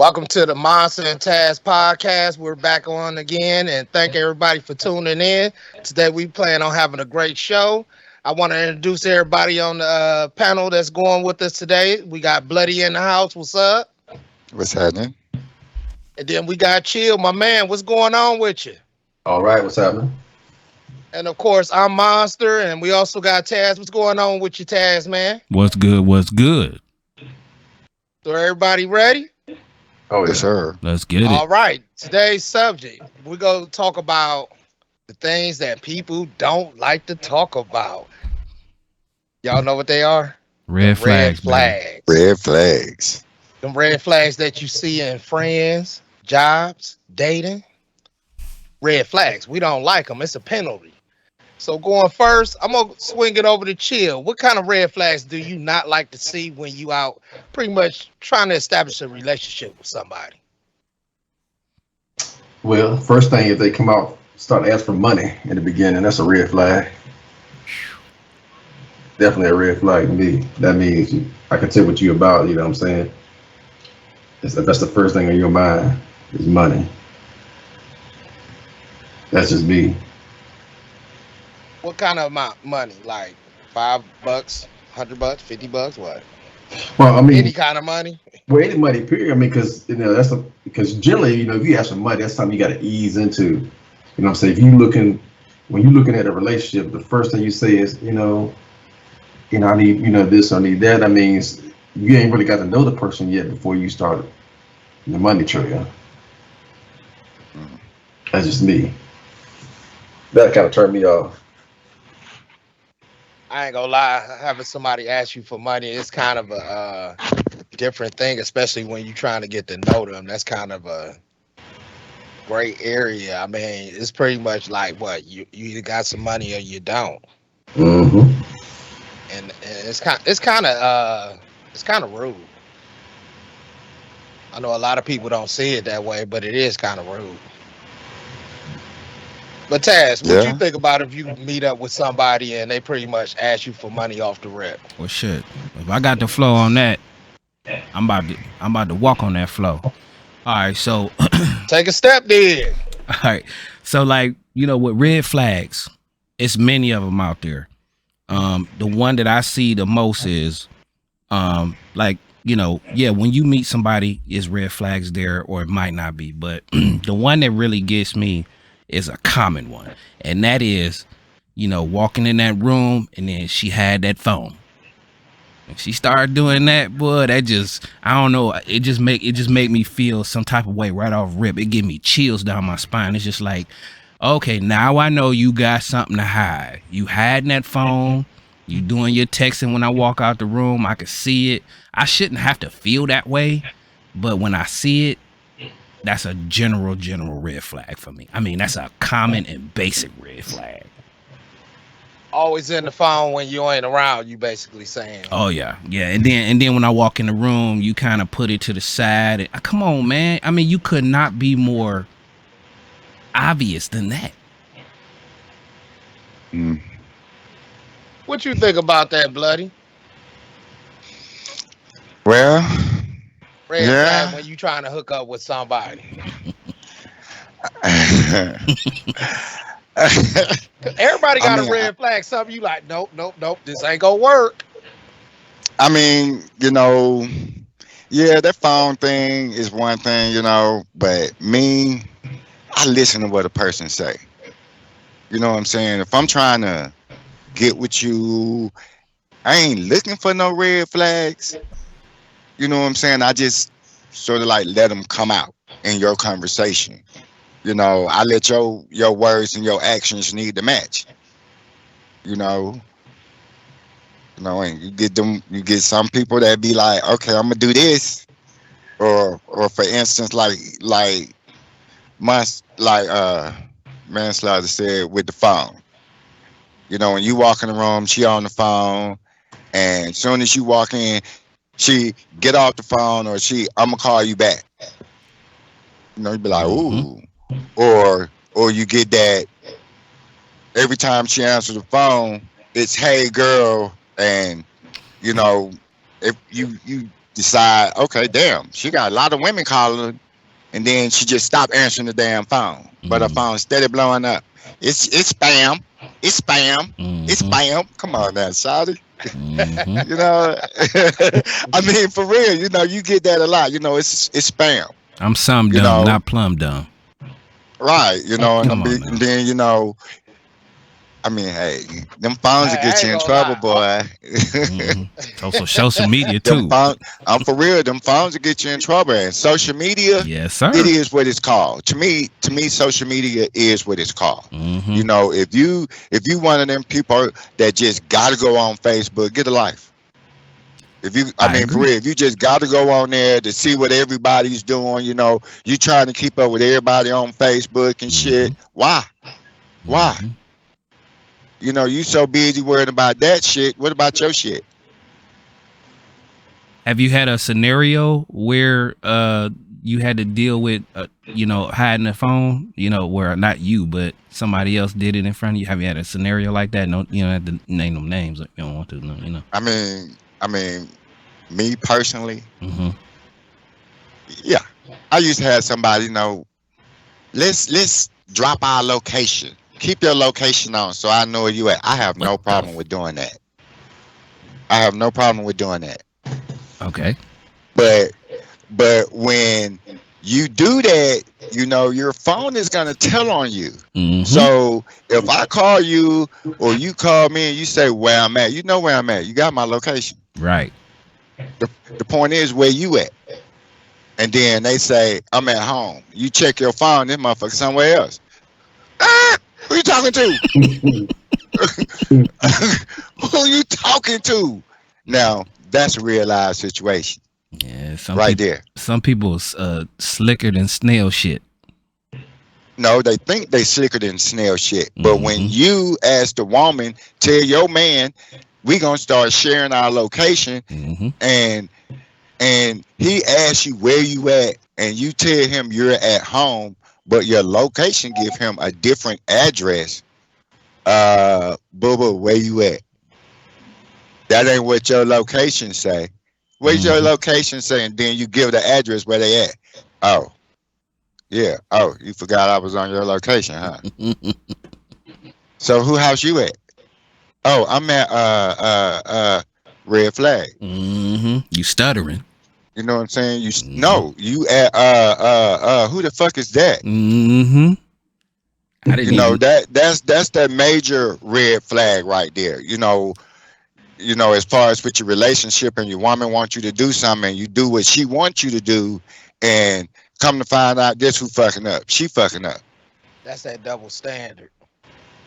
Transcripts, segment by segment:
Welcome to the Monster and Taz podcast. We're back on again, and thank everybody for tuning in. Today we plan on having a great show. I want to introduce everybody on the panel that's going with us today. We got Bloody in the house. What's up? What's happening? And then we got Chill, my man. What's going on with you? All right, what's happening? And of course, I'm Monster, and we also got Taz. What's going on with you, Taz, man? What's good? What's good? So everybody ready? Oh, Yes, sir. Let's get it. All right. Today's subject, we're going to talk about the things that people don't like to talk about. Y'all know what they are? Red flags. Flags. Red flags. Them red flags that you see in friends, jobs, dating. Red flags. We don't like them. It's a penalty. So going first, I'm going to swing it over to Chill. What kind of red flags do you not like to see when you out pretty much trying to establish a relationship with somebody? Well, first thing, if they come out, start to ask for money in the beginning, that's a red flag. Definitely a red flag to me. That means I can tell what you about, you know what I'm saying? That's the first thing on your mind is money. That's just me. What kind of amount money? Like $5, $100, $50, what? Well, I mean, Any kind of money? well, any money, period. I mean, because because generally, if you ask for money, that's something you got to ease into. You know what I'm saying? When you're looking at a relationship, the first thing you say is, I need, this, I need that. That means you ain't really got to know the person yet before you start the money trail. That's just me. That kind of turned me off. I ain't gonna lie, having somebody ask you for money is kind of a different thing, especially when you're trying to get to know them. That's kind of a gray area. I mean, it's pretty much like what you either got some money or you don't, Mm-hmm. and it's kind of rude. I know a lot of people don't see it that way, but it is kind of rude. But Taz, what you Yeah. think about if you meet up with somebody and they pretty much ask you for money off the rip? Well, shit. If I got the flow on that, I'm about to walk on that flow. All right. So, Take a step, then. all right. So, like, with red flags, it's many of them out there. The one that I see the most is, like, when you meet somebody, is red flags there, or it might not be. But the one that really gets me is a common one, and that is, walking in that room, and then she had that phone. If she started doing that, boy, that just, I don't know, it just make me feel some type of way right off rip. It give me chills down my spine. It's just like, okay, now I know you got something to hide. You hiding that phone. You doing your texting when I walk out the room. I could see it. I shouldn't have to feel that way, but when I see it, that's a general red flag for me. I mean, that's a common and basic red flag. Always in the phone when you ain't around, you basically saying. Oh yeah. And then when I walk in the room, you kind of put it to the side. And, come on, man. I mean, you could not be more obvious than that. Mm. What you think about that, Bloody? Well, Red yeah. flag when you trying to hook up with somebody. Everybody got I mean, a red flag. Something you like, nope, this ain't gonna work. I mean, yeah, that phone thing is one thing, but me, I listen to what a person say. You know what I'm saying? If I'm trying to get with you, I ain't looking for no red flags. You know what I'm saying? I just sort of like let them come out in your conversation. I let your words and your actions need to match. You know, and you get some people that be like, okay, I'm gonna do this, or for instance, like my manslaughter said with the phone. When you walk in the room, she on the phone, and as soon as you walk in, she get off the phone, or I'm gonna call you back. You be like, ooh, or you get that every time she answers the phone, it's hey girl, and if you decide, okay, damn, she got a lot of women calling, and then she just stopped answering the damn phone. But her phone steady blowing up. It's spam. It's spam. It's spam. Come on now, shawty. You know, I mean, for real, you know, you get that a lot. You know, it's spam. I'm some You dumb, know. not plum dumb. Right, you know, Come on now. and then, you know, I mean, hey, them phones will I get you in ain't trouble, gonna boy. Also, social media Them too. phone, I'm for real. Them phones will get you in trouble. And social media, Yes, sir. it is what it's called. To me, social media is what it's called. You know, if you one of them people that just gotta go on Facebook, get a life. If you, I mean, for agree. real, if you just got to go on there to see what everybody's doing, you know, you trying to keep up with everybody on Facebook and shit. Why? Why? You know, you so busy worrying about that shit. What about your shit? Have you had a scenario where you had to deal with you know, hiding the phone? You know, where not you, but somebody else did it in front of you. Have you had a scenario like that? No, you don't have to name them names if you don't want to. No, you know. I mean, me personally, Mm-hmm. yeah, I used to have somebody, you know, let's drop our location. Keep your location on so I know where you at. I have no problem with doing that. I have no problem with doing that. Okay. But when you do that, you know, your phone is gonna tell on you. So if I call you or you call me and you say where I'm at, you know where I'm at. You got my location. Right. The point is where you at. And then they say, I'm at home. You check your phone, this motherfucker somewhere else. Ah, who you talking to? Who you talking to? Now, that's a real life situation. Yeah. Right there. Some people slicker than snail shit. No, they think they slicker than snail shit. But when you, as the woman, tell your man, we gonna start sharing our location, and he asks you where you at, and you tell him you're at home, but your location give him a different address. Boo-boo, where you at? That ain't what your location say. Where's your location say? And then you give the address where they at. Oh, yeah. Oh, you forgot I was on your location, huh? So who house you at? Oh, I'm at Red Flag. You stuttering. You know what I'm saying? No, you at who the fuck is that? I didn't You know, even, that's that major red flag right there. You know, as far as with your relationship and your woman wants you to do something and you do what she wants you to do, and come to find out this who fucking up. She fucking up. That's that double standard.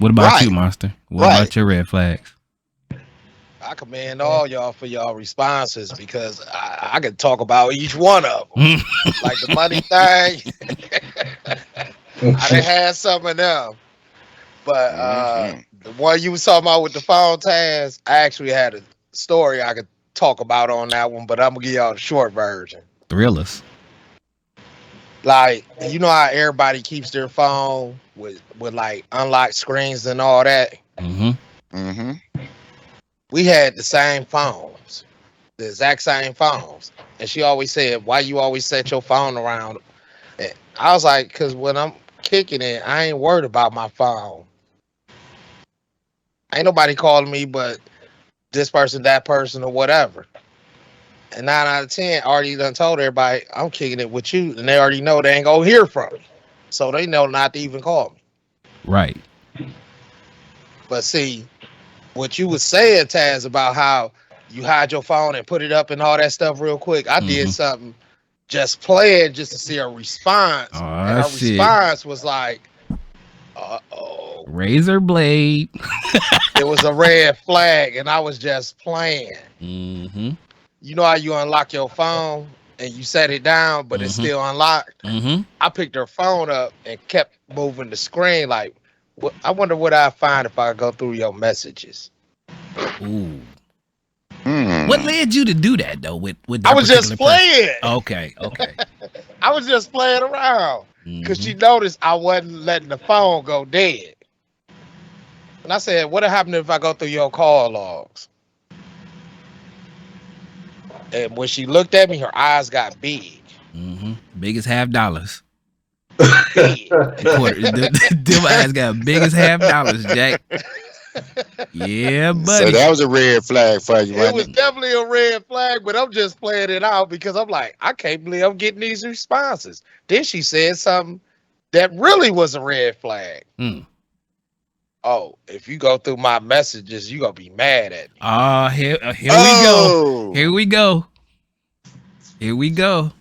what about Right. you, Monster? What Right. about your red flags? I commend all y'all for y'all responses because I could talk about each one of them. Like the money thing, I done had some of them. But the one you was talking about with the phone tags, I actually had a story I could talk about on that one, but I'm gonna give y'all the short version. Thrillers. Like, you know how everybody keeps their phone with like unlocked screens and all that? We had the same phones, the exact same phones. And she always said, why you always set your phone around? And I was like, because when I'm kicking it, I ain't worried about my phone. Ain't nobody calling me but this person, that person, or whatever. And 9 out of 10 already done told everybody, I'm kicking it with you. And they already know they ain't gonna hear from me. So they know not to even call me. Right. But see, what you was saying, Taz, about how you hide your phone and put it up and all that stuff real quick. I did something just playing just to see her response. Oh, and her shit. response was like, uh-oh. Razor blade. It was a red flag and I was just playing. You know how you unlock your phone and you set it down, but it's still unlocked? I picked her phone up and kept moving the screen like, I wonder what I find if I go through your messages. Ooh. What led you to do that though? With that I was just particular person? playing. Okay. I was just playing around because she noticed I wasn't letting the phone go dead. And I said, what happened if I go through your call logs? And when she looked at me, her eyes got big. Big as $50. Big. Them eyes got big as $50, Jack. Yeah, buddy. So that was a red flag for you, It wasn't was it? definitely a red flag, but I'm just playing it out because I'm like, I can't believe I'm getting these responses. Then she said something that really was a red flag. Mm. Oh, if you go through my messages, you gonna be mad at me. Oh, here we go. Oh, Here we go. Here we go.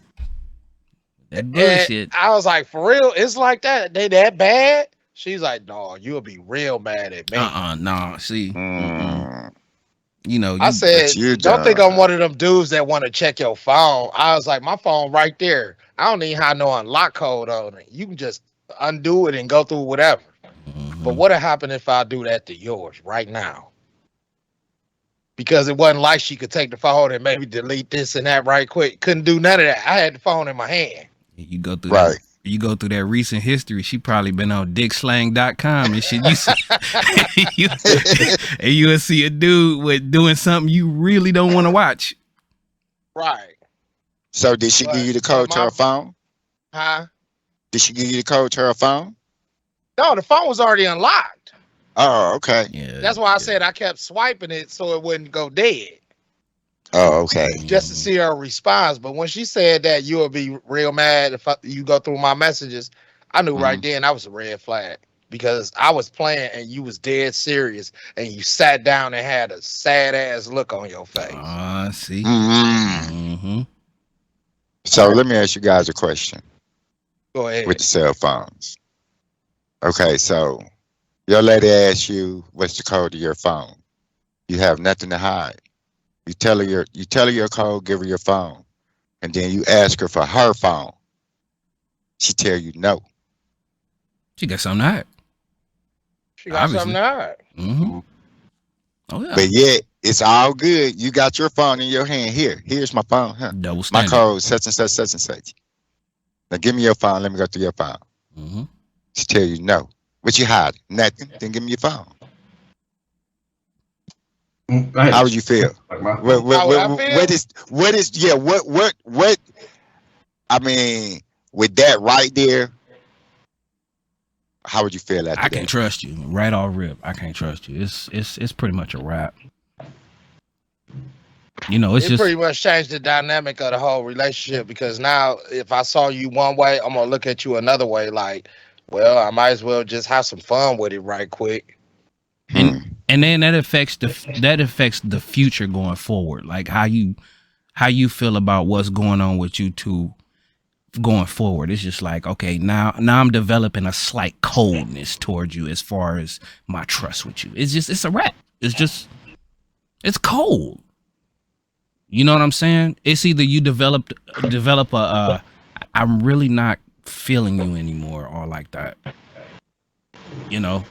That And bullshit. I was like, for real, it's like that. They that bad? She's like, no, you'll be real mad at me. No. See, Mm. you know, I said, But you don't think done. I'm one of them dudes that want to check your phone. I was like, my phone right there. I don't even have no unlock code on it. You can just undo it and go through whatever. But what'll happen if I do that to yours right now? Because it wasn't like she could take the phone and maybe delete this and that right quick. Couldn't do none of that. I had the phone in my hand. you go through Right. that. You go through that recent history. She probably been on dickslang.com and shit. You see, and you'll see a dude with doing something you really don't want to watch. Right. So did she give you the code to her phone? Huh? Did she give you the code to her phone? No, the phone was already unlocked. Oh, okay. Yeah, That's why I said I kept swiping it so it wouldn't go dead. Oh, okay. Just to see her response. But when she said that you will be real mad if you go through my messages, I knew right then that was a red flag because I was playing and you was dead serious and you sat down and had a sad ass look on your face. See. Mm-hmm. So let me ask you guys a question Go ahead. with the cell phones. Okay, so your lady asks you what's the code to your phone. You have nothing to hide. You tell her your code, give her your phone, and then you ask her for her phone. She tell you no. She got something to hide. She got obviously. something to hide. Oh yeah. But yet it's all good. You got your phone in your hand. Here's my phone. Huh? Double My standard. code such and such, such and such. Now give me your phone. Let me go through your phone. She tell you no. What you hide? Nothing. Then give me your phone. How would you feel? What I mean, with that right there, how would you feel after I that? can't trust you. Right off rip. I can't trust you. It's pretty much a wrap. You know, it's It just pretty much changed the dynamic of the whole relationship because now if I saw you one way, I'm gonna look at you another way. Like, well, I might as well just have some fun with it right quick. and then that affects the future going forward. Like how you feel about what's going on with you two going forward. It's just like, okay, now I'm developing a slight coldness towards you as far as my trust with you. It's a wrap. It's cold. You know what I'm saying? It's either you develop a I'm really not feeling you anymore or like that. You know?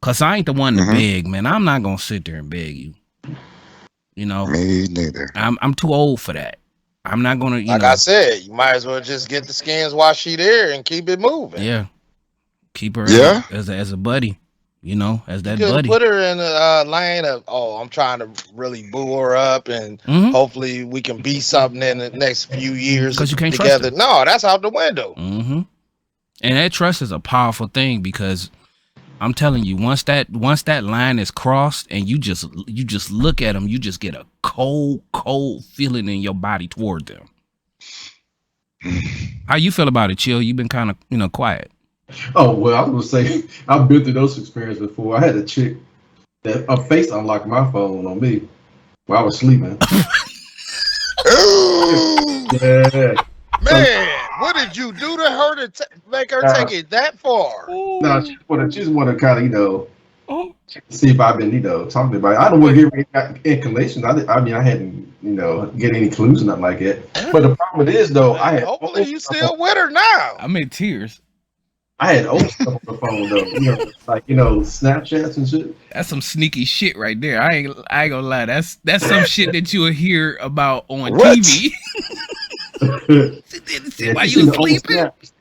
Cause I ain't the one to beg, man. I'm not gonna sit there and beg you. You know? Me neither. I'm too old for that. I'm not gonna, Like I said, you might as well just get the skins while she there and keep it moving. Yeah. Keep her as a buddy. You know, as that You could buddy. put her in a lane of, I'm trying to really boo her up and hopefully we can be something in the next few years. Because you can't together. trust her. No, that's out the window. And that trust is a powerful thing because I'm telling you, once that line is crossed and you just look at them, you just get a cold feeling in your body toward them. How you feel about it, Chill? You've been kind of, quiet. Oh, well, I was gonna say I've been through those experiences before. I had a chick that a face unlocked my phone on me while I was sleeping. Yeah. Man, what did you do to her to make her take it that far? No, she just want to kind of, see if I've been, talking about it. I don't want to hear any inclinations. I mean, I hadn't, get any clues or nothing like that. But the problem is, though, Hopefully you still with her now. I'm in tears. I had old stuff on the phone, though. Like, Snapchats and shit. That's some sneaky shit right there. I ain't gonna lie. That's some shit that you'll hear about on What? TV. Yeah, While she you seen the old sleeping? snaps.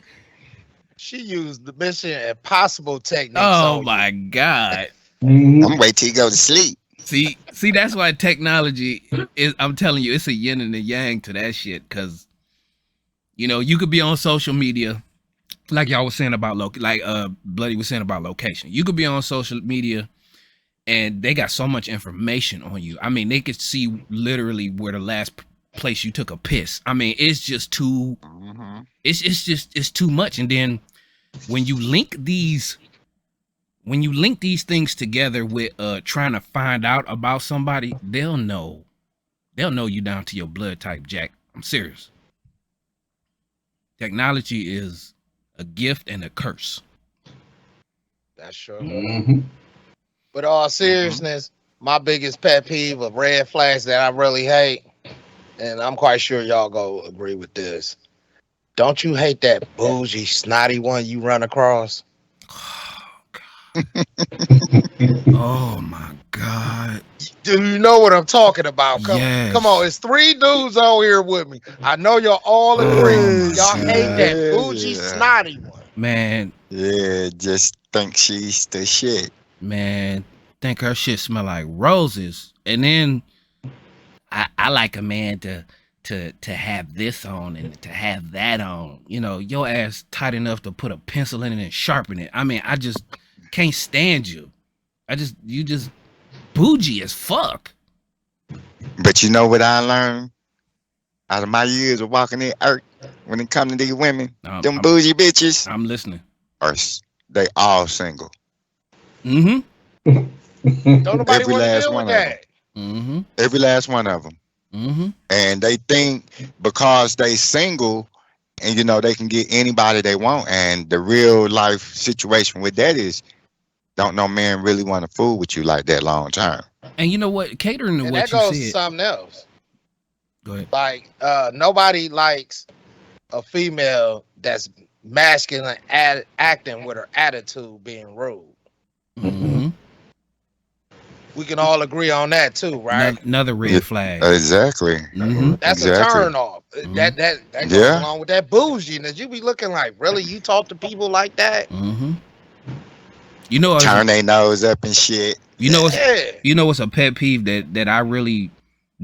She used the Mission Impossible technique. Oh on my God. Mhm. I'm wait till you go to sleep. See, that's why technology is. I'm telling you, it's a yin and a yang to that shit. Cause you could be on social media, like y'all was saying about Bloody was saying about location. You could be on social media, and they got so much information on you. I mean, they could see literally where the last place you took a piss. I mean, it's just too. It's too much. And then when you link these things together with trying to find out about somebody, they'll know you down to your blood type, Jack. I'm serious. Technology is a gift and a curse. That's true. Mm-hmm. But all seriousness, my biggest pet peeve of red flags that I really hate, and I'm quite sure y'all go agree with this. Don't you hate that bougie, snotty one you run across? Oh my God. Do you know what I'm talking about? Yes. Come on, it's 3 dudes out here with me. I know y'all all agree. Y'all hate that bougie, snotty one. Man. Yeah, just think she's the shit. Man, think her shit smell like roses. And then I like a man to have this on and to have that on. Your ass tight enough to put a pencil in it and sharpen it. I mean, I just can't stand you. You just bougie as fuck. But you know what I learned out of my years of walking the earth when it comes to these women? Them bougie bitches. I'm listening. They all single. Mm-hmm. Don't nobody Every want to last deal one with of that. Mm-hmm. Every last one of them. Mm-hmm. And they think because they single and they can get anybody they want, and the real life situation with that is don't no man really want to fool with you like that long term. And you know what? Catering to And what that you goes to said. something else. Go ahead. Like nobody likes a female that's masculine acting with her attitude being rude. Mm-hmm. We can all agree on that too, right? Another red flag. Exactly. Mm-hmm. That's a turn off. That goes along with that bouginess. You be looking like, really? You talk to people like that? Mm-hmm. Turn their nose up and shit. What's a pet peeve that I really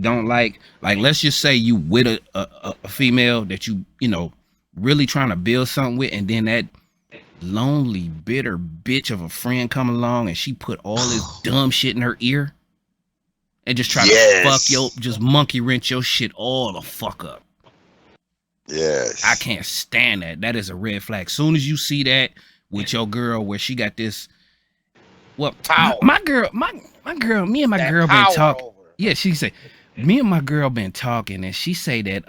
don't like? Like, let's just say you with a female that you really trying to build something with, and then that lonely, bitter bitch of a friend come along and she put all this dumb shit in her ear and just try to just monkey wrench your shit all the fuck up. Yes. I can't stand that. That is a red flag. Soon as you see that with your girl where she got this, my girl, me and my girl been talking. Yeah, she say, me and my girl been talking, and she say that,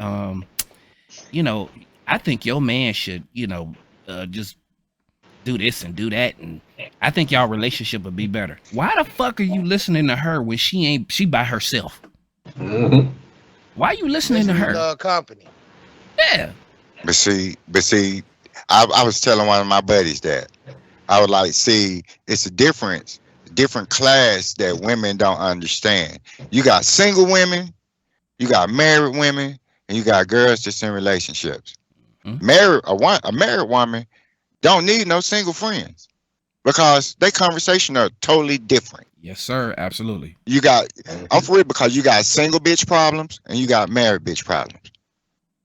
I think your man should, just do this and do that, and I think y'all relationship would be better. Why the fuck are you listening to her when she by herself? Mm-hmm. Why are you listening to her? Company. Yeah. But see, I was telling one of my buddies that I was like, see, it's a different class that women don't understand. You got single women, you got married women, and you got girls just in relationships. Mm-hmm. A married woman don't need no single friends because their conversation are totally different. Yes, sir. Absolutely. I'm for it because you got single bitch problems and you got married bitch problems.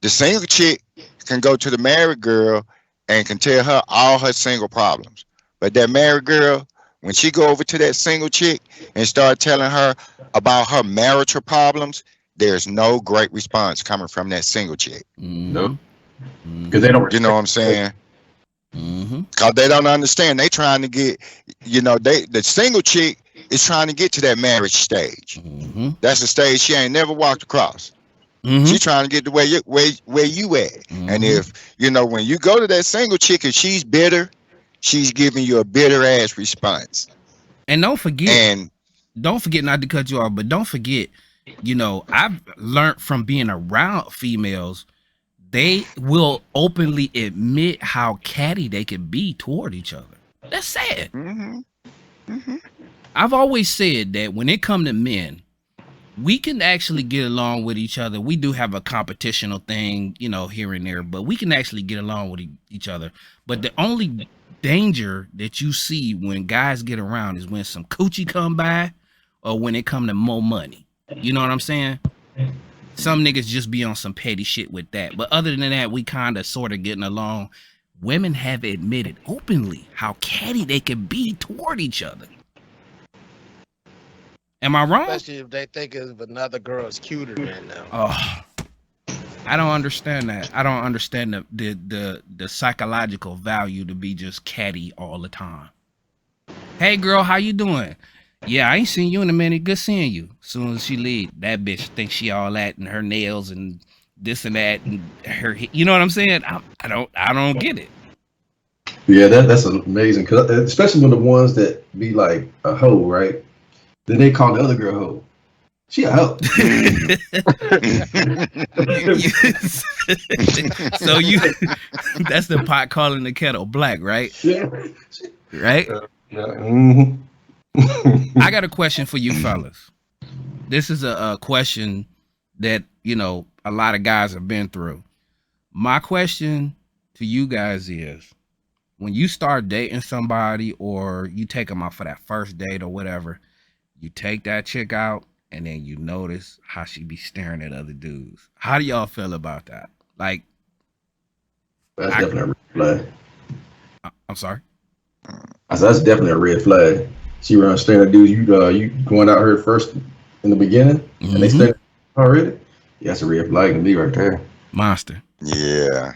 The single chick can go to the married girl and can tell her all her single problems. But that married girl, when she go over to that single chick and start telling her about her marital problems, there's no great response coming from that single chick. Mm-hmm. Nope. Because they don't. You know what I'm saying? Mm-hmm. Because they don't understand. They trying to get, the single chick is trying to get to that marriage stage. Mm-hmm. That's a stage she ain't never walked across. Mm-hmm. She trying to get to where you at. Mm-hmm. And if, when you go to that single chick and she's bitter, she's giving you a bitter ass response. And don't forget, not to cut you off, but don't forget, I've learned from being around females, they will openly admit how catty they can be toward each other. That's sad. Mm-hmm. Mm-hmm. I've always said that when it comes to men, we can actually get along with each other. We do have a competitional thing, here and there, but we can actually get along with each other. But the only danger that you see when guys get around is when some coochie come by or when it come to more money. You know what I'm saying? Some niggas just be on some petty shit with that. But other than that, we kind of sort of getting along. Women have admitted openly how catty they can be toward each other. Am I wrong? Especially if they think of another girl is cuter than them. Oh, I don't understand that. I don't understand the psychological value to be just catty all the time. Hey girl, how you doing? Yeah, I ain't seen you in a minute. Good seeing you. Soon as she leave, that bitch thinks she all that and her nails and this and that and her. You know what I'm saying? I don't get it. Yeah, that's amazing. Cause especially when the ones that be like a hoe, right? Then they call the other girl hoe. She a hoe. So that's the pot calling the kettle black, right? Yeah. Right? Yeah. Mm-hmm. I got a question for you fellas. This is a question that, you know, a lot of guys have been through. My question to you guys is, when you start dating somebody or you take them out for that first date or whatever, you take that chick out and then you notice how she be staring at other dudes. How do y'all feel about that? Like, That's definitely a red flag. I'm sorry? I said, that's definitely a red flag. She runs staring at dudes. You going out her first in the beginning, and they staring already. Yeah, that's a red flag to me right there. Monster. Yeah.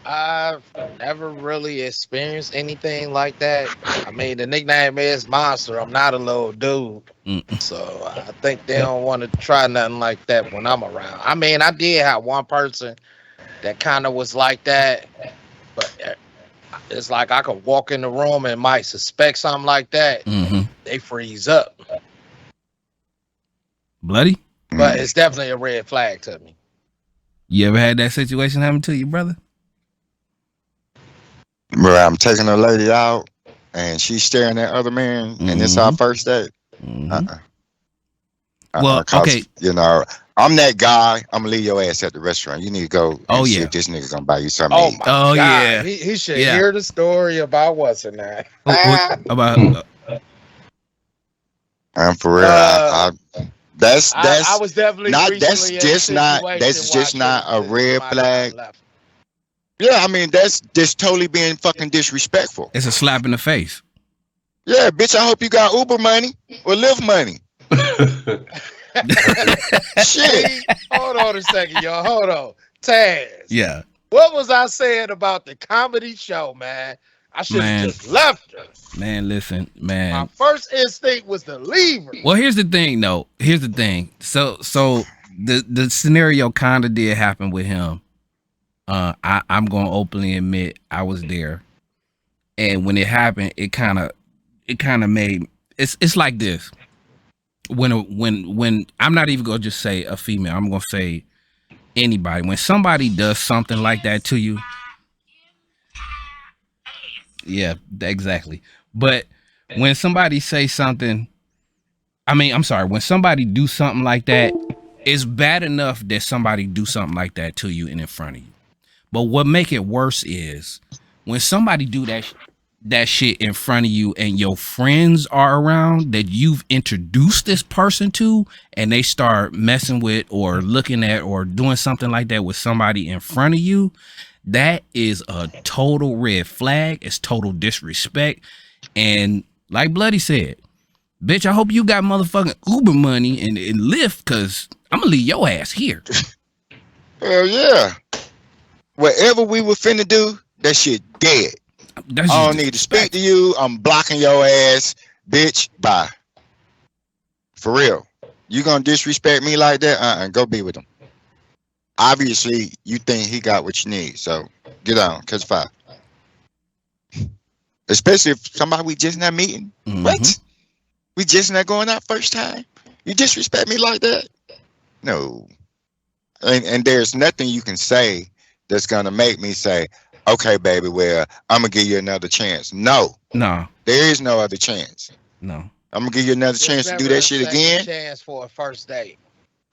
I've never really experienced anything like that. I mean, the nickname is Monster. I'm not a little dude. So I think they don't want to try nothing like that when I'm around. I mean, I did have one person that kind of was like that, but it's like I could walk in the room and might suspect something like that. They freeze up. Bloody? But it's definitely a red flag to me. You ever had that situation happen to you, brother? Where I'm taking a lady out and she's staring at other men and it's our first date. Well, okay. You know, I'm that guy. I'm gonna leave your ass at the restaurant. You need to go and see if this nigga gonna buy you something. Oh, to eat. my God. Yeah. He should hear the story about what's in that. About And for real, I was definitely not recently that's in a just not that's just situation not a where red my flag. guy left. Yeah, I mean that's just totally being fucking disrespectful. it's a slap in the face. Yeah, bitch. I hope you got Uber money or Lyft money. Shit. Hold on a second, y'all. Hold on. Taz. Yeah. What was I saying about the comedy show, man? I should have just left her. Man, listen, man. My first instinct was to leave her. Well, here's the thing, though. Here's the thing. So the scenario kind of did happen with him. I'm gonna openly admit I was there, and when it happened, it kind of made it's like this. When I'm not even gonna just say a female, I'm gonna say anybody. When somebody does something like that to you, yeah, exactly. But when somebody say something, when somebody do something like that, it's bad enough that somebody do something like that to you and in front of you. But what make it worse is when somebody do that shit in front of you and your friends are around that you've introduced this person to, and they start messing with or looking at or doing something like that with somebody in front of you. That is a total red flag. It's total disrespect. And like Bloody said, bitch, I hope you got motherfucking Uber money and Lyft, because I'm gonna leave your ass here. Hell yeah. Whatever we were finna do, that shit dead. I don't need to speak to you. I'm blocking your ass, bitch. Bye. For real. You gonna disrespect me like that? Go be with him. Obviously, you think he got what you need, so get on, catch fire. Especially if somebody we just not meeting. What? We just not going out first time? You disrespect me like that? No. And there's nothing you can say that's gonna make me say, okay, baby, well, I'm gonna give you another chance. No. There is no other chance. No. I'm gonna give you another chance to do that shit again. Chance for a first date.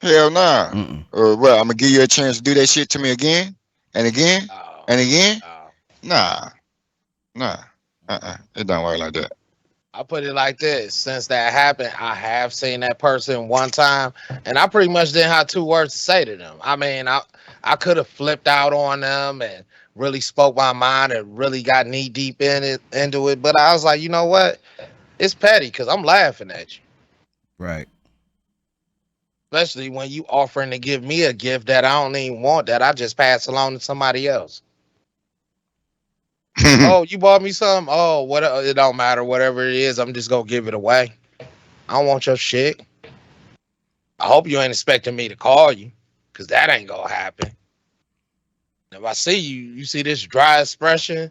Hell nah. Or well, I'm gonna give you a chance to do that shit to me again and again and again. Nah. It don't work like that. I put it like this: since that happened, I have seen that person one time, and I pretty much didn't have 2 words to say to them. I mean, I could have flipped out on them and really spoke my mind and really got knee deep into it, but I was like, you know what? It's petty because I'm laughing at you, Right. especially when you offering to give me a gift that I don't even want, that I just pass along to somebody else. Oh, you bought me something? Oh, what? It don't matter. Whatever it is, I'm just gonna give it away. I don't want your shit. I hope you ain't expecting me to call you, cause that ain't gonna happen. If I see you, you see this dry expression,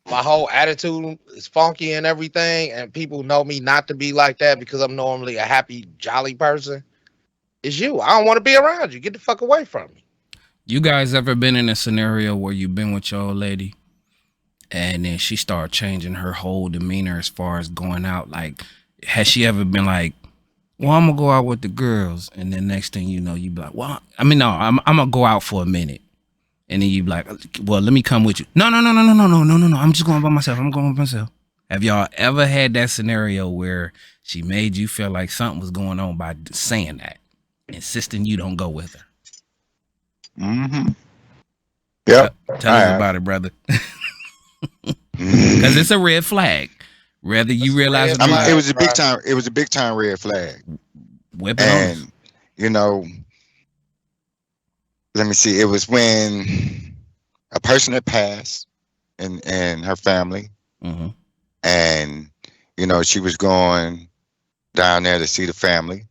my whole attitude is funky and everything, and people know me not to be like that because I'm normally a happy, jolly person. It's you. I don't want to be around you. Get the fuck away from me. You guys ever been in a scenario where you've been with your old lady and then she started changing her whole demeanor as far as going out? Like, has she ever been like, well, I'm gonna go out with the girls, and then next thing you know, you be like, well, I mean, no, I'm gonna go out for a minute, and then you be like, well, let me come with you. No. I'm just going by myself. I'm going by myself. Have y'all ever had that scenario where she made you feel like something was going on by saying that, insisting you don't go with her? Mm-hmm. Yep. Tell us about it, brother. Because it's a red flag. Whether you realize it or I mean, not, it was a big time. It was a big time red flag. whip it on us. And you know, let me see. It was when a person had passed, and her family, Mhm. and you know, she was going down there to see the family.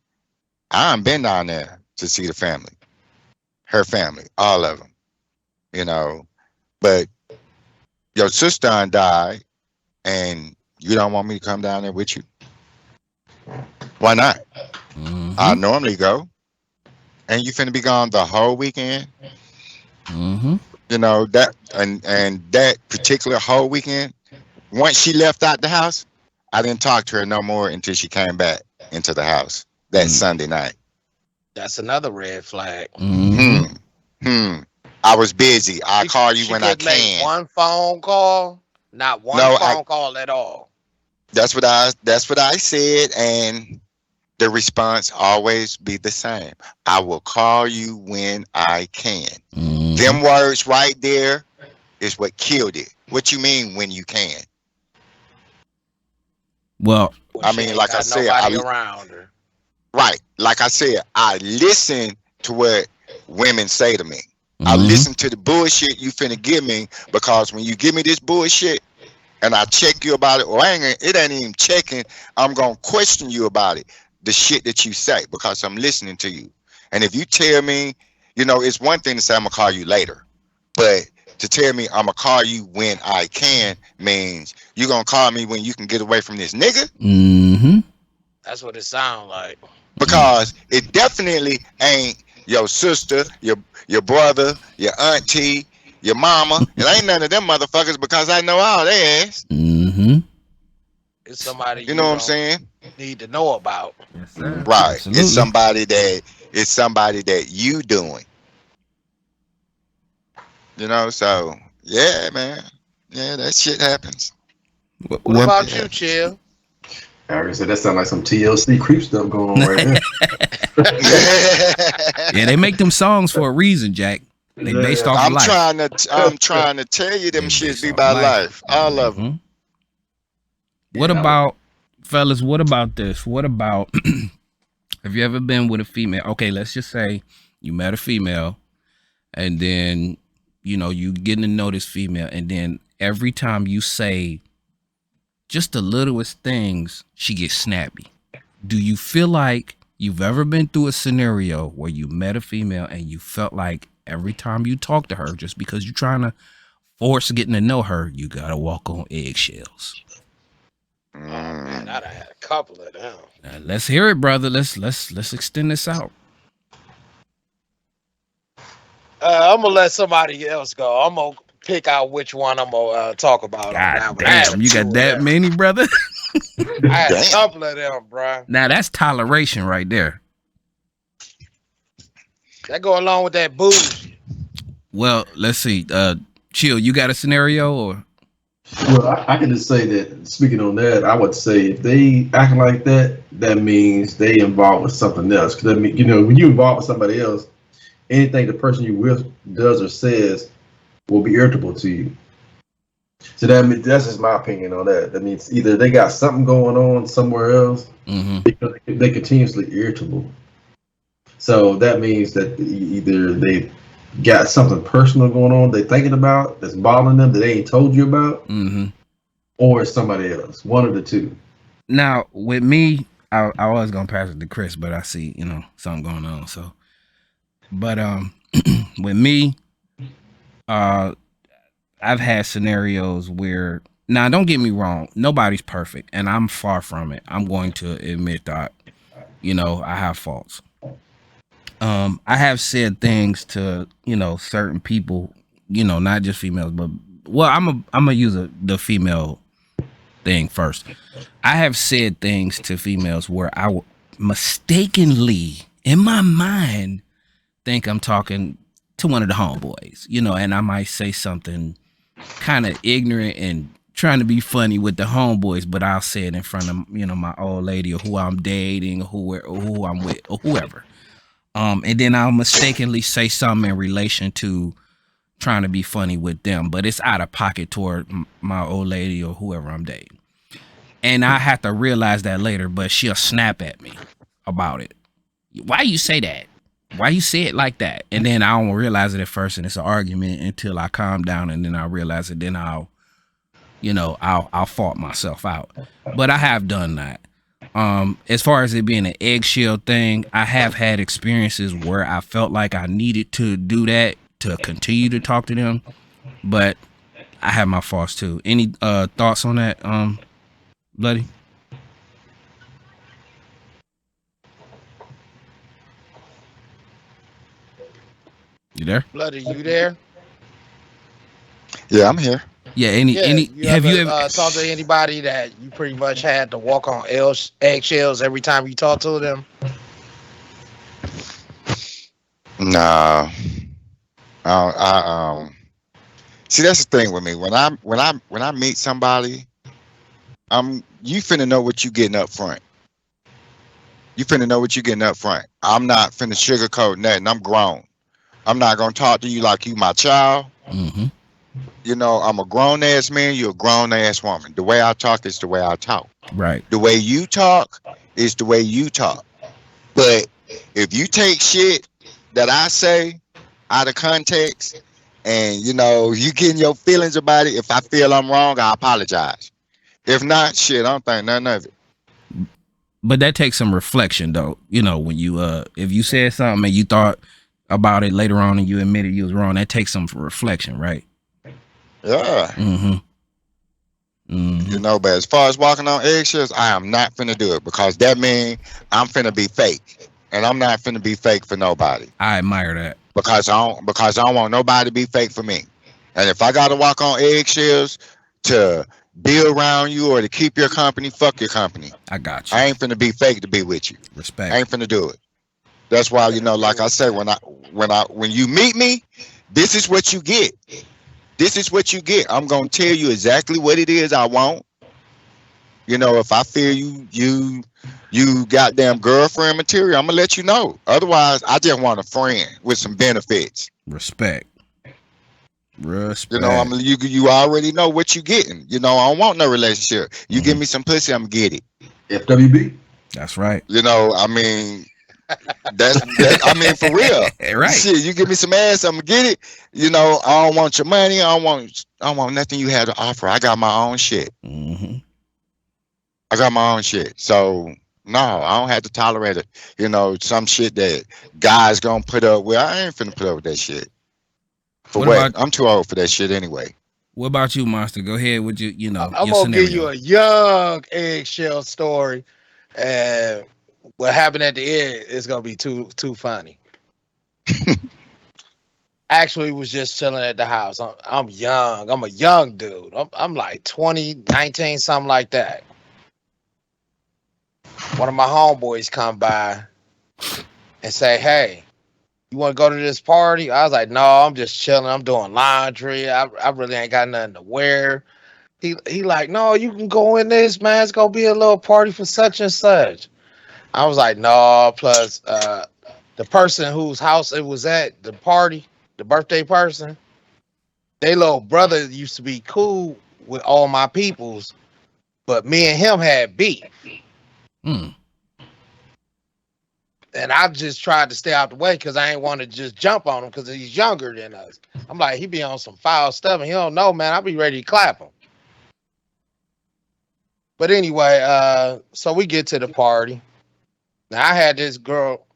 I ain't been down there to see the family, her family, all of them. You know, but your sister done died, and you don't want me to come down there with you? Why not? Mhm. I normally go, and you finna be gone the whole weekend. Mhm. You know that, and that particular whole weekend. Once she left out the house, I didn't talk to her no more until she came back into the house that Sunday night. That's another red flag. Mhm. I was busy. I'll She- call you she when I could make can. one phone call, not one No, phone call at all. that's what I said, and the response always be the same. I will call you when I can. Mhm. Them words right there is what killed it. What you mean when you can? Well, When I she mean, ain't like I got said, nobody around her. right. Like I said, I listen to what women say to me. I Mhm. listen to the bullshit you finna give me, because when you give me this bullshit and I check you about it, or it ain't even checking, I'm gonna question you about it. The shit that you say, because I'm listening to you. And if you tell me, you know, it's one thing to say I'm gonna call you later, but to tell me I'm gonna call you when I can means you gonna call me when you can get away from this nigga, Mhm. That's what it sounds like. because it definitely ain't your sister, your brother, your auntie, your mama. It ain't none of them motherfuckers, because I know all their ass. Mhm. It's somebody You you know what I'm don't saying? need to know about. Yes, sir. Right. Absolutely. It's somebody that you doing. You know, so yeah, man. Yeah, that shit happens. What What? about Yeah. you, Chill? I said that sounds like some TLC creep stuff going on right there. Yeah, they make them songs for a reason, Jack. They based off of life. I'm trying to tell you, them They shits based be off by life. life. All of them. Mhm. What Yeah, about, fellas? What about this? What about have you ever been with a female? Okay, let's just say you met a female, and then you getting to know this female, and then every time you say just the littlest things, she gets snappy. Do you feel like you've ever been through a scenario where you met a female and you felt like every time you talk to her, just because you're trying to force getting to know her, you gotta walk on eggshells? Oh man, Mm. I'd have had a couple of them. Let's hear it, brother. Let's extend this out. I'm gonna let somebody else go. I'm gonna pick out which one I'm gonna talk about on that God one. I had damn, you two got of that them. many, brother? I had a Damn. couple of them, bro. Now that's toleration right there. That go along with that bougie. Well, let's see. Chill, you got a scenario or Well, I can just say that, speaking on that, I would say if they act like that, that means they involved with something else. Because I mean, when you involve with somebody else, anything the person you with does or says will be irritable to you. So that's just my opinion on that. That means either they got something going on somewhere else, because they continuously irritable. So that means that either they got something personal going on they're thinking about that's bothering them that they ain't told you about, or it's somebody else. One of the two. Now, with me, I was gonna pass it to Chris, but I see something going on. So, but with me, I've had scenarios where, now don't get me wrong, nobody's perfect, and I'm far from it. I'm going to admit that, I have faults. I have said things to, certain people, not just females, but I'm gonna use the female thing first. I have said things to females where I would mistakenly, in my mind, think I'm talking to one of the homeboys, and I might say something kind of ignorant and trying to be funny with the homeboys, but I'll say it in front of, my old lady or who I'm dating or who I'm with or whoever. And then I'll mistakenly say something in relation to trying to be funny with them, but it's out of pocket toward my old lady or whoever I'm dating. And I have to realize that later, but she'll snap at me about it. Why you say that? Why you say it like that? And then I don't realize it at first, and it's an argument until I calm down, and then I realize it. Then I'll fault myself out. But I have done that. As far as it being an eggshell thing, I have had experiences where I felt like I needed to do that to continue to talk to them, but I have my faults too. Any thoughts on that, Bloody? You there? Bloody, you there? Yeah, I'm here. Yeah. Have you ever talked to anybody that you pretty much had to walk on eggshells every time you talk to them? No. See, that's the thing with me. When I meet somebody, you finna know what you getting up front. You finna know what you getting up front. I'm not finna sugarcoat nothing. I'm grown. I'm not gonna talk to you like you my child. I'm a grown ass man. You're a grown ass woman. The way I talk is the way I talk. Right. The way you talk is the way you talk. But if you take shit that I say out of context and you getting your feelings about it, if I feel I'm wrong, I apologize. If not, shit, I don't think none of it. But that takes some reflection though. When you if you said something and you thought about it later on and you admitted you was wrong, that takes some reflection, right? Yeah. But as far as walking on eggshells, I am not finna do it because that means I'm finna be fake. And I'm not finna be fake for nobody. I admire that. Because I don't want nobody to be fake for me. And if I gotta walk on eggshells to be around you or to keep your company, fuck your company. I got you. I ain't finna be fake to be with you. Respect. I ain't finna do it. That's why, like I said, when you meet me, this is what you get. This is what you get. I'm gonna tell you exactly what it is I want. If I feel you goddamn girlfriend material, I'm gonna let you know. Otherwise, I just want a friend with some benefits. Respect. You already know what you getting. I don't want no relationship. You give me some pussy, I'm gonna get it. FWB. That's right. That's for real. Right. Shit, you give me some ass, I'm gonna get it. I don't want your money. I don't want nothing you have to offer. I got my own shit. I got my own shit. So no, I don't have to tolerate it. Some shit that guys gonna put up with. I ain't finna put up with that shit. I'm too old for that shit anyway. What about you, Monster? Go ahead with you. I'm gonna give you a young eggshell story, and what happened at the end is gonna be too funny. Actually, was just chilling at the house. I'm young. I'm a young dude. I'm like 20, 19, something like that. One of my homeboys come by and say, "Hey, you want to go to this party?" I was like, "No, I'm just chilling. I'm doing laundry. I really ain't got nothing to wear." He like, no, you can go in this, man. It's gonna be a little party for such and such. I was like, no. Plus, the person whose house it was at, the party, the birthday person, they little brother used to be cool with all my peoples, but me and him had beef. Mm. And I just tried to stay out the way because I ain't want to just jump on him because he's younger than us. I'm like, he be on some foul stuff and he don't know, man. I'll be ready to clap him. But anyway, so we get to the party. Now I had this girl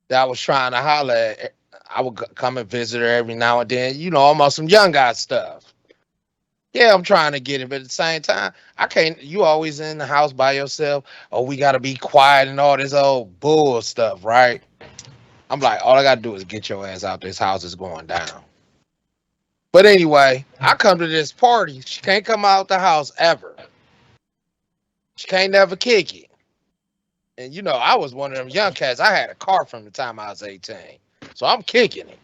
that I was trying to holler at. I would come and visit her every now and then. You know, I'm on some young guy stuff. Yeah, I'm trying to get it, but at the same time, I can't. You always in the house by yourself. Oh, we gotta be quiet and all this old bull stuff, right? I'm like, all I gotta do is get your ass out. This house is going down. But anyway, I come to this party. She can't come out the house ever. She can't never kick it. And you know, I was one of them young cats. I had a car from the time I was 18. So I'm kicking it.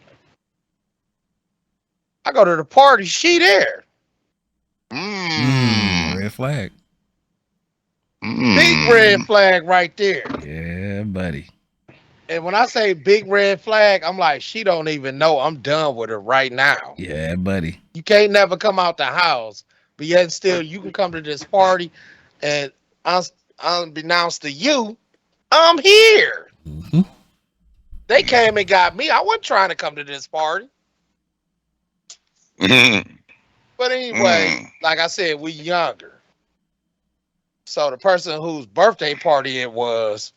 I go to the party, she there. Red flag. Big red flag right there. Yeah, buddy. And when I say big red flag, I'm like, she don't even know I'm done with her right now. Yeah, buddy. You can't never come out the house, but yet still you can come to this party and unbeknownst to you, I'm here. Mm-hmm. They came and got me. I wasn't trying to come to this party. But anyway, like I said, we younger. So the person whose birthday party it was,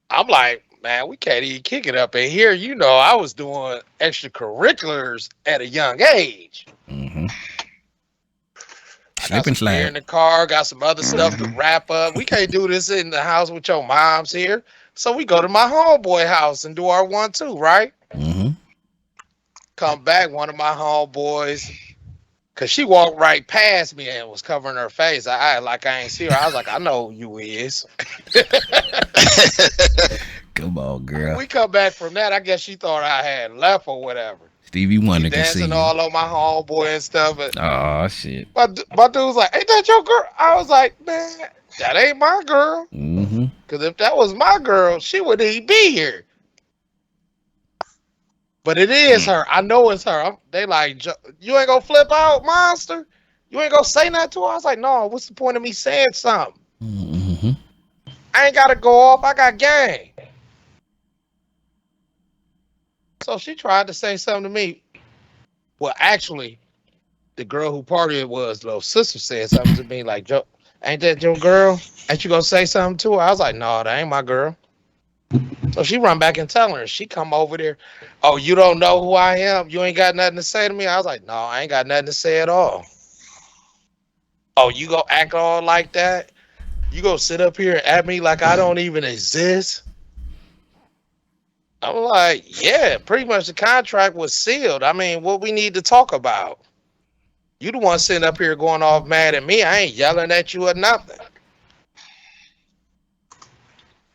I'm like, man, we can't even kick it up in here. You know, I was doing extracurriculars at a young age. Mm-hmm. I Slip got and some beer in slide. the car, got some other stuff to wrap up. We can't do this in the house with your moms here. So we go to my homeboy house and do our 1-2, right? Mm-hmm. Come back, one of my homeboys, because she walked right past me and was covering her face. I ain't see her. I was like, I know who you is. Come on, girl. We come back from that. I guess she thought I had left or whatever. Stevie Wonder can see Dancing you. all on my homeboy and stuff. But Oh shit. my dude was like, ain't that your girl? I was like, man, that ain't my girl. Mm-hmm. Because if that was my girl, she wouldn't even be here. But it is her. I know it's her. They like, you ain't gonna flip out, monster? You ain't gonna say nothing to her? I was like, no, what's the point of me saying something? Mm-hmm. I ain't gotta go off. I got game. So she tried to say something to me. Well, actually, the girl who partied was little sister said something to me like, Joe, ain't that your girl? Ain't you gonna say something to her? I was like, no, that ain't my girl. So she run back and tell her. She come over there. Oh, you don't know who I am? You ain't got nothing to say to me? I was like, no, I ain't got nothing to say at all. Oh, you gonna act all like that? You gonna sit up here at me like I don't even exist? I'm like, yeah, pretty much the contract was sealed. I mean, what we need to talk about? You the one sitting up here going off mad at me. I ain't yelling at you or nothing.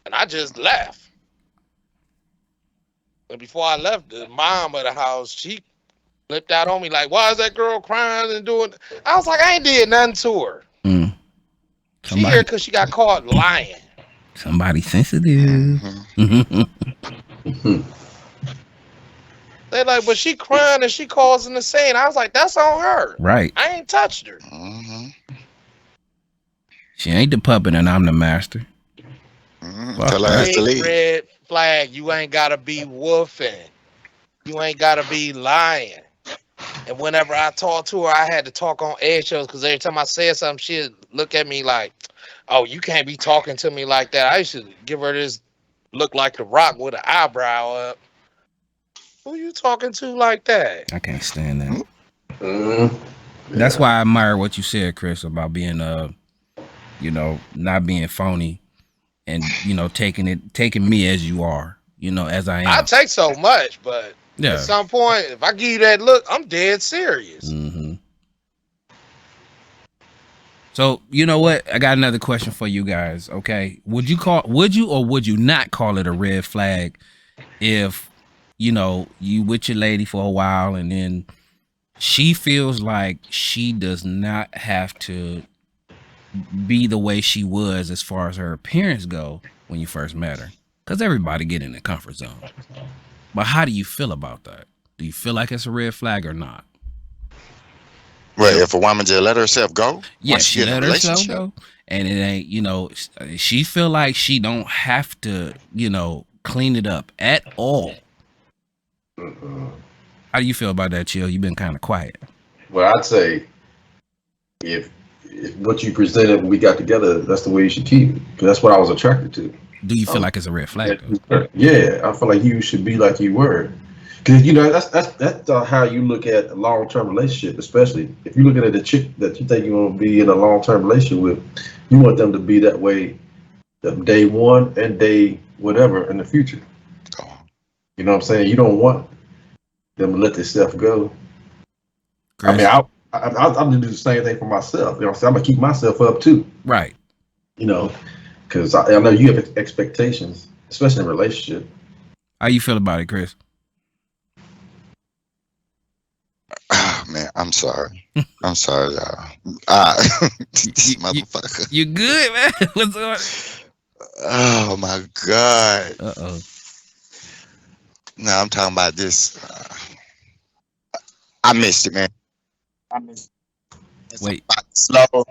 And I just left. And before I left, the mom of the house, she flipped out on me like, why is that girl crying and doing? I was like, I ain't did nothing to her. Mm. She here because she got caught lying. Somebody sensitive. They like, but she crying and she causing the scene. I was like, that's on her. Right. I ain't touched her. She ain't the puppet and I'm the master. Tell her ass to Big leave. red flag. You ain't gotta be woofing. You ain't gotta be lying. And whenever I talked to her, I had to talk on eggshells because every time I said something, she'd look at me like, oh, you can't be talking to me like that. I used to give her this look like the Rock with an eyebrow up. Who you talking to like that? I can't stand that. That's why I admire what you said, Chris, about being not being phony and taking me as you are, as I am. I take so much, but Yeah. at some point, if I give you that look, I'm dead serious. Mm-hmm. So you know what? I got another question for you guys. Okay, would you or would you not call it a red flag if you with your lady for a while and then she feels like she does not have to be the way she was as far as her appearance go when you first met her, because everybody get in the comfort zone. But how do you feel about that? Do you feel like it's a red flag or not? Well, if a woman just let herself go, Yeah, once she get in a let herself relationship, go, and it ain't, she feel like she don't have to, clean it up at all. How do you feel about that, Chill? You've been kind of quiet. Well, I'd say if what you presented when we got together, that's the way you should keep it. Because that's what I was attracted to. Do you feel like it's a red flag though? Yeah, I feel like you should be like you were. Because that's how you look at a long-term relationship, especially if you're looking at a chick that you think you're gonna be in a long-term relationship with. You want them to be that way, day one and day whatever in the future. You know what I'm saying? You don't want them to let this stuff go. Chris? I mean, I'm gonna do the same thing for myself. You know what I'm saying? I'm gonna keep myself up too. Right. Because I know you have expectations, especially in a relationship. How you feel about it, Chris? oh man, I'm sorry. I'm sorry, y'all. This motherfucker. You good, man? What's on? Oh my God. Uh-oh. No, I'm talking about this. I missed it, man. I missed it. It's Wait. about slow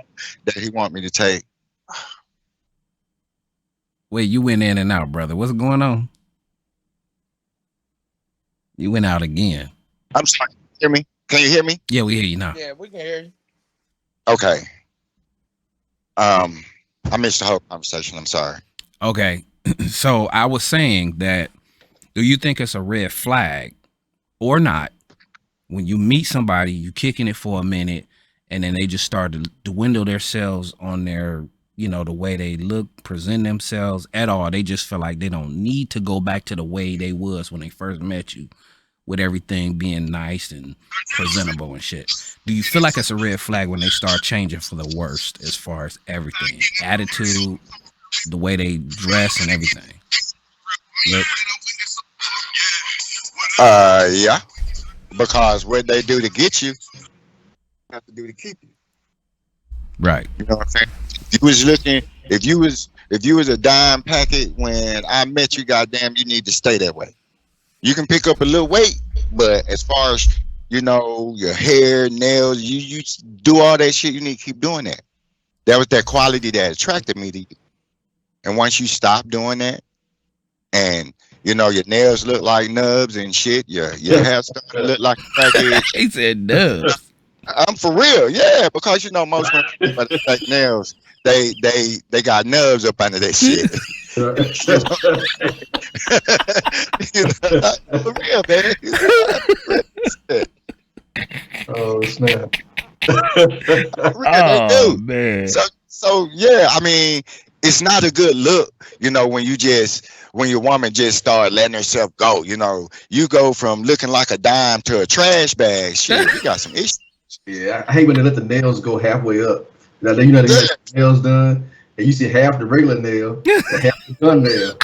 that he want me to take. Wait, you went in and out, brother. What's going on? You went out again. I'm sorry. Hear me? Can you hear me? Yeah, we hear you now. Yeah, we can hear you. Okay. I missed the whole conversation. I'm sorry. Okay. So I was saying that, do you think it's a red flag or not when you meet somebody, you kicking it for a minute, and then they just start to dwindle themselves on their, the way they look, present themselves at all. They just feel like they don't need to go back to the way they was when they first met you, with everything being nice and presentable and shit. Do you feel like it's a red flag when they start changing for the worst as far as everything? Attitude, the way they dress and everything. Look. Yeah. Because what they do to get you, have to do to keep you. Right. You know what I'm saying? If you was a dime packet when I met you, goddamn, you need to stay that way. You can pick up a little weight, but as far as your hair, nails, you do all that shit. You need to keep doing that. That was that quality that attracted me to you. And once you stop doing that, and your nails look like nubs and shit, your hair starting to look like a crackhead. He said nubs. I'm for real, yeah, because most women with fake nails, they got nubs up under that shit. For real, man. Oh snap! They do. Man. So yeah, I mean, it's not a good look, when your woman just start letting herself go. You go from looking like a dime to a trash bag. Shit, you got some issues. Yeah, I hate when they let the nails go halfway up. Now they get the nails done, and you see half the regular nail, and half the gun nail.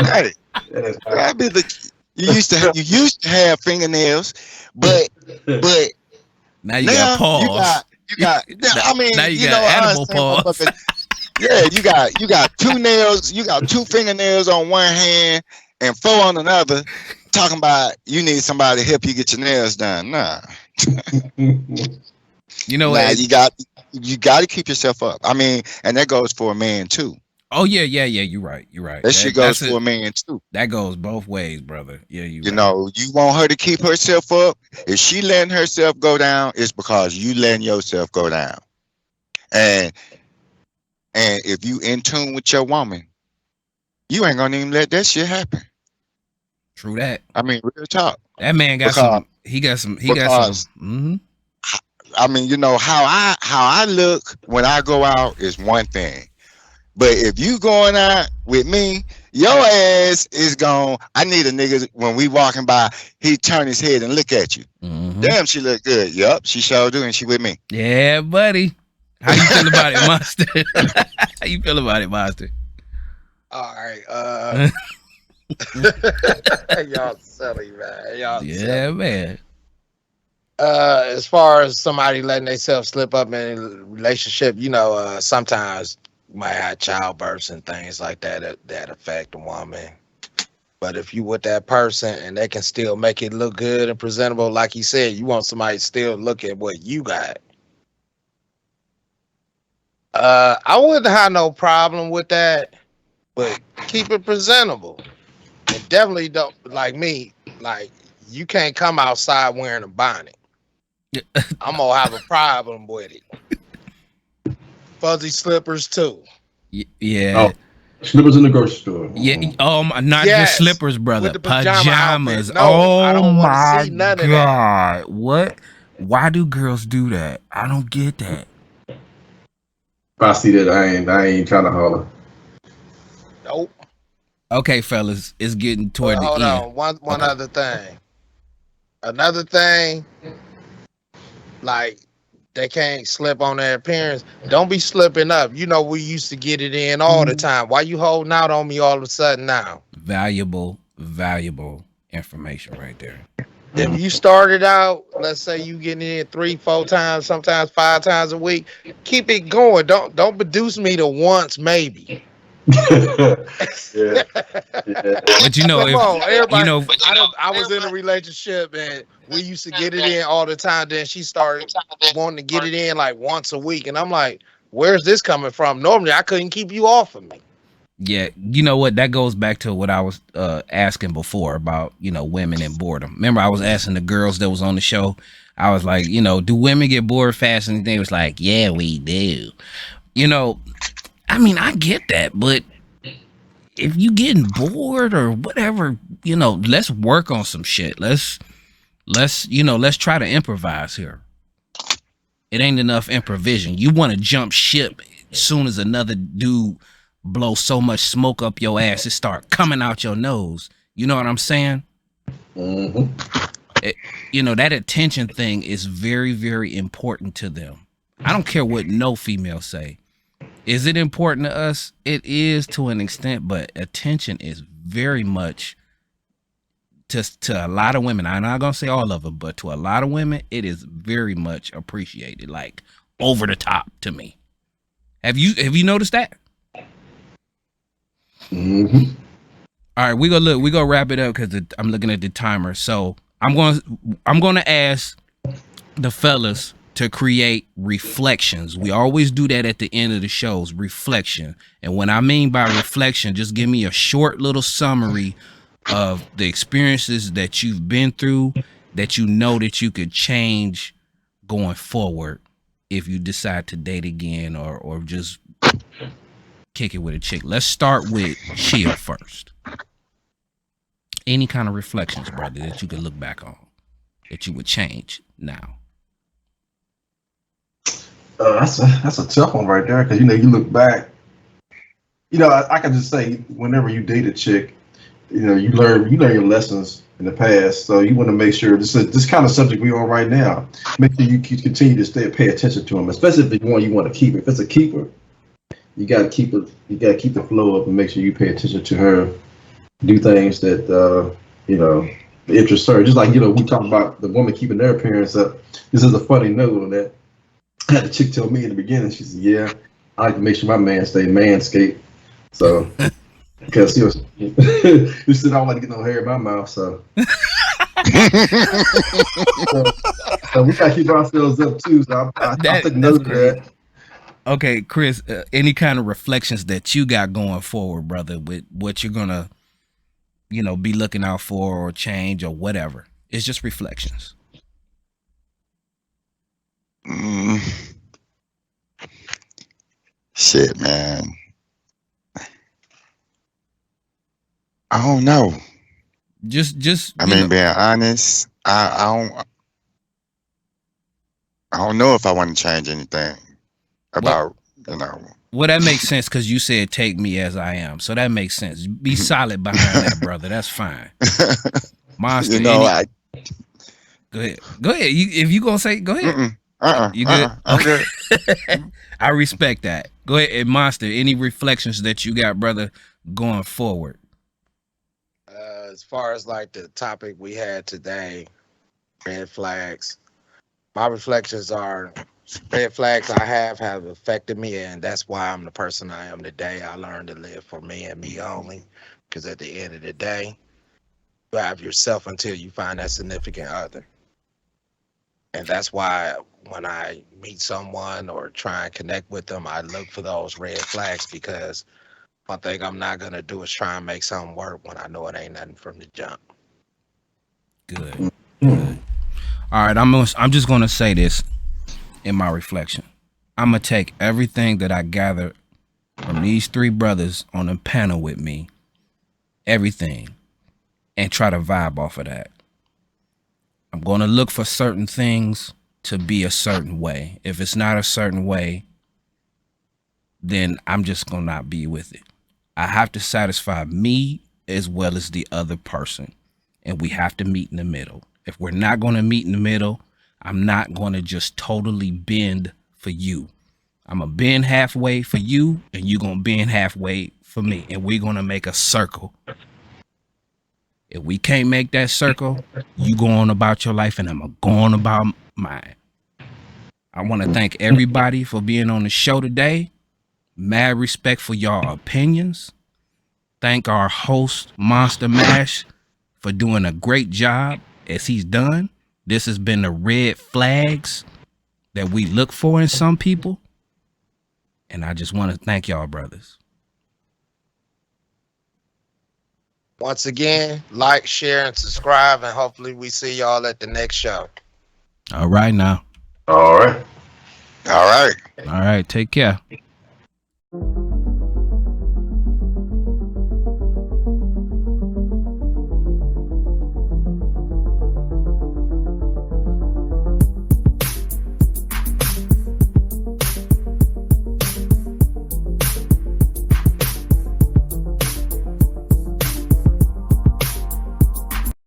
Like, you used to have fingernails, but now you got paws. You got. I mean, now you got animal paws. Yeah, you got 2 nails. You got 2 fingernails on one hand and 4 on another. Talking about you need somebody to help you get your nails done. Nah. You know what? You got to keep yourself up. I mean, and that goes for a man too. Oh yeah. You're right. That shit goes for a man too. That goes both ways, brother. Yeah, you want her to keep herself up. If she letting herself go down, it's because you letting yourself go down. And if you in tune with your woman, you ain't gonna even let that shit happen. True that. I mean, real talk. That man got some. He got some. Mm-hmm. I mean, how I look when I go out is one thing, but if you going out with me, your ass is gone. I need a nigga when we walking by, he turn his head and look at you. Mm-hmm. Damn, she look good. Yup, she sure do, and she with me. Yeah, buddy. How you feel about it, Monster? How you feel about it, Monster? All right. Y'all silly, man. Y'all silly. Man. As far as somebody letting themselves slip up in a relationship, sometimes you might have childbirths and things like that affect a woman. But if you with that person and they can still make it look good and presentable, like he said, you want somebody to still look at what you got. I wouldn't have no problem with that, but keep it presentable. And definitely don't like me. Like you can't come outside wearing a bonnet. I'm gonna have a problem with it. Fuzzy slippers too. Yeah. Oh, slippers in the grocery store. Yeah. Oh, not Yes, just slippers, brother. with the pajama Pajamas. outfit. No, I Oh don't want to my see none of that. God. What? Why do girls do that? I don't get that. If I see that, I ain't trying to holler. Nope. Okay, fellas, it's getting toward the Hold end. on. One Okay. other thing. Another thing, like they can't slip on their appearance. Don't be slipping up. You know we used to get it in all the time. Why you holding out on me all of a sudden now? Valuable information right there. If you started out, let's say you getting in 3-4 times, sometimes 5 times a week, keep it going. Don't reduce me to once, maybe. Yeah. Yeah. But you know, Come on, if everybody. you know, I was in a relationship and we used to get it in all the time. Then she started wanting to get it in like once a week, and I'm like, "Where's this coming from?" Normally, I couldn't keep you off of me. yeah, you know what? That goes back to what I was asking before about, women and boredom. Remember, I was asking the girls that was on the show. I was like, do women get bored fast? And they was like, yeah, we do. I mean, I get that, but if you getting bored or whatever, let's work on some shit. Let's try to improvise here. It ain't enough improvisation. You want to jump ship as soon as another dude blow so much smoke up your ass, it start coming out your nose. You know what I'm saying? Mm-hmm. That attention thing is very, very important to them. I don't care what no female say. Is it important to us? It is to an extent, but attention is very much to a lot of women. I'm not gonna say all of them, but to a lot of women, it is very much appreciated, like over the top to me. Have you noticed that? Mm-hmm. All right, we gonna wrap it up because I'm looking at the timer. So I'm gonna ask the fellas to create reflections. We always do that at the end of the shows, reflection. And when I mean by reflection, just give me a short little summary of the experiences that you've been through that you know that you could change going forward if you decide to date again or just kick it with a chick. Let's start with Chill first. Any kind of reflections, brother, that you could look back on that you would change now. That's a tough one right there because you look back. I can just say whenever you date a chick, you learn your lessons in the past. So you want to make sure this kind of subject we're on right now. Make sure you continue to pay attention to them, especially if it's one you want to keep. If it's a keeper, you got to keep it. You got to keep the flow up and make sure you pay attention to her. Do things that interest her. Just like we talk about the woman keeping their appearance up. This is a funny note on that. I had a chick tell me in the beginning. She said, "Yeah, I like to make sure my man stay manscaped." So because he said I don't like to get no hair in my mouth. So we gotta keep ourselves up too. So I took note of that. Okay, Chris, any kind of reflections that you got going forward, brother, with what you're gonna, be looking out for or change or whatever? It's just reflections. Shit, man. I don't know. Just. I mean, being honest, I don't know if I want to change anything about Well, that makes sense because you said take me as I am, so that makes sense. Be solid behind that, brother. That's fine. Monster, Go ahead. If you gonna say, go ahead. You good? I'm good. I respect that. Go ahead, and Monster. Any reflections that you got, brother, going forward? As far as like the topic we had today, red flags. my reflections are red flags I have affected me, and that's why I'm the person I am today. I learned to live for me and me only, because at the end of the day, you have yourself until you find that significant other. And that's why when I meet someone or try and connect with them, I look for those red flags, because one thing I'm not gonna do is try and make something work when I know it ain't nothing from the jump. Good. Good. All right, I'm just gonna say this in my reflection. I'm gonna take everything that I gathered from these three brothers on the panel with me, everything, and try to vibe off of that. I'm gonna look for certain things to be a certain way. If it's not a certain way, then I'm just gonna not be with it. I have to satisfy me as well as the other person, and we have to meet in the middle. If we're not gonna meet in the middle, I'm not gonna just totally bend for you. I'm gonna bend halfway for you, and you're gonna bend halfway for me, and we're gonna make a circle. If we can't make that circle, you go on about your life and I'm going to go on about mine. I want to thank everybody for being on the show today. Mad respect for y'all opinions. Thank our host, Monster Mash, for doing a great job as he's done. This has been the red flags that we look for in some people. And I just want to thank y'all, brothers. Once again, like, share, and subscribe, and hopefully we see y'all at the next show. All right now. All right. All right. All right. Take care.